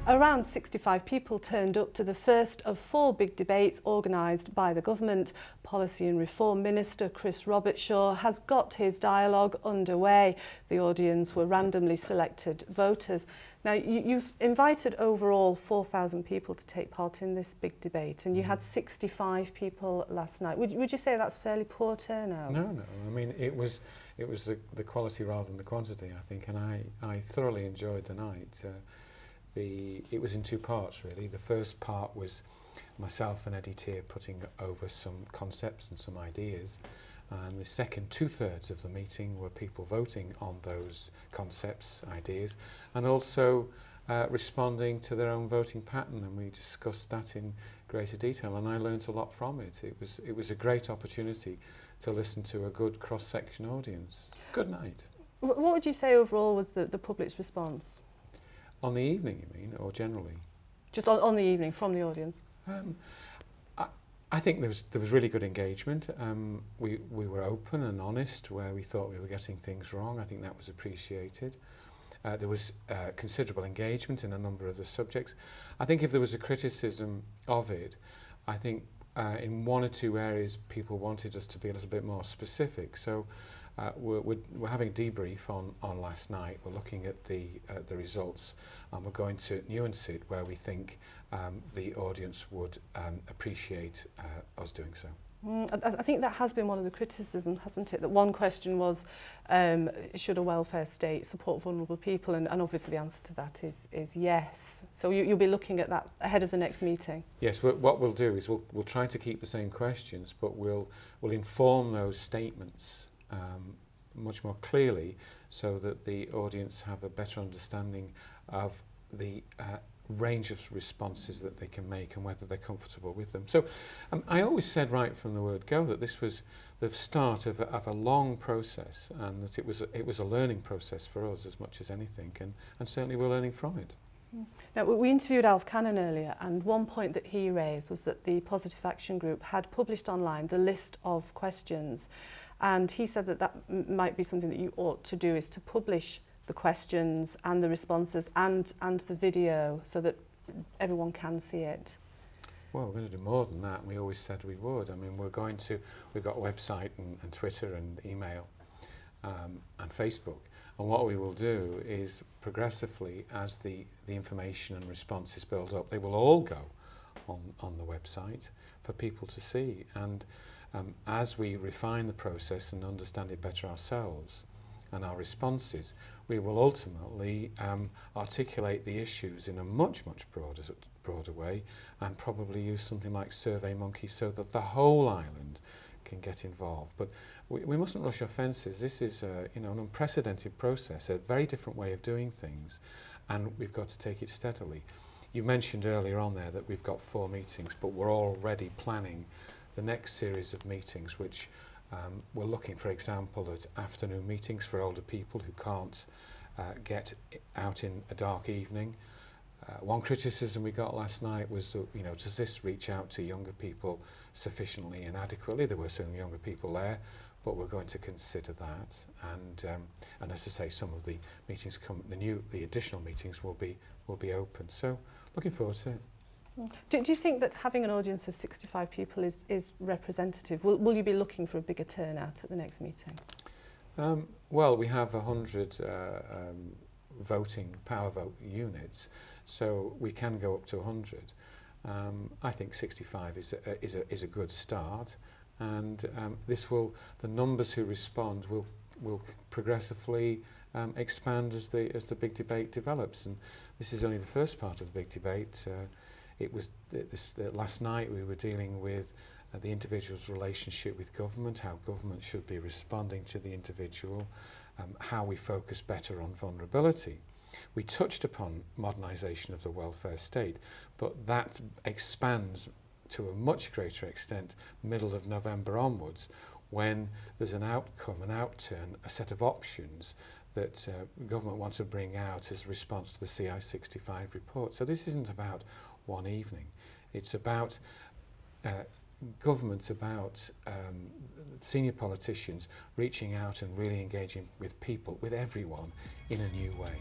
Around 65 people turned up to the first of 4 big debates organised by the government. Policy and Reform Minister Chris Robertshaw has got his dialogue underway. The audience were randomly selected voters. Now, you've invited overall 4,000 people to take part in this big debate, and you had 65 people last night. Would you say that's fairly poor turnout? No. I mean, it was the quality rather than the quantity, I think, and I thoroughly enjoyed the night. It was in 2 parts, really. The first part was myself and Eddie Tier putting over some concepts and some ideas, and the second 2/3 of the meeting were people voting on those concepts, ideas, and also responding to their own voting pattern, and we discussed that in greater detail, and I learnt a lot from it. It was a great opportunity to listen to a good cross-section audience. Good night. What would you say overall was the public's response? On the evening, you mean, or generally? Just on the evening, from the audience? I think there was really good engagement. We were open and honest where we thought we were getting things wrong. I think that was appreciated. There was considerable engagement in a number of the subjects. I think if there was a criticism of it, I think in 1 or 2 areas people wanted us to be a little bit more specific. So we're having a debrief on last night. We're looking at the results, and we're going to nuance it where we think the audience would appreciate us doing so. I think that has been one of the criticisms, hasn't it? That one question was, should a welfare state support vulnerable people? And obviously the answer to that is yes. So you'll be looking at that ahead of the next meeting? Yes, what we'll do is we'll try to keep the same questions, but we'll inform those statements much more clearly so that the audience have a better understanding of the range of responses that they can make and whether they're comfortable with them. So I always said right from the word go that this was the start of a long process, and that it was a learning process for us as much as anything, and certainly we're learning from it. Now, we interviewed Alf Cannon earlier, and one point that he raised was that the Positive Action Group had published online the list of questions, and he said that might be something that you ought to do, is to publish the questions and the responses and the video so that everyone can see it. Well, we're going to do more than that. We always said we would. I mean, we've got a website and Twitter and email and Facebook. And what we will do is progressively, as the information and responses build up, they will all go on the website for people to see. And as we refine the process and understand it better ourselves and our responses, we will ultimately articulate the issues in a much broader way, and probably use something like SurveyMonkey so that the whole island can get involved. But we mustn't rush our fences. This is an unprecedented process, a very different way of doing things, and we've got to take it steadily. You mentioned earlier on there that we've got 4 meetings, but we're already planning the next series of meetings, which we're looking, for example, at afternoon meetings for older people who can't get out in a dark evening. One criticism we got last night was that, does this reach out to younger people sufficiently and adequately? There were some younger people there, but we're going to consider that. And as I say, some of the meetings the additional meetings will be open. So looking forward to it. Do you think that having an audience of 65 people is representative? Will you be looking for a bigger turnout at the next meeting? Well, we have 100 power vote units, so we can go up to 100. I think 65 is a good start, and the numbers who respond will progressively expand as the big debate develops. And this is only the first part of the big debate. It was last night we were dealing with the individual's relationship with government, how government should be responding to the individual, how we focus better on vulnerability. We touched upon modernisation of the welfare state, but that expands to a much greater extent middle of November onwards, when there's an outcome, an outturn, a set of options that government wants to bring out as a response to the CI65 report. So this isn't about one evening. It's about government, about senior politicians reaching out and really engaging with people, with everyone, in a new way.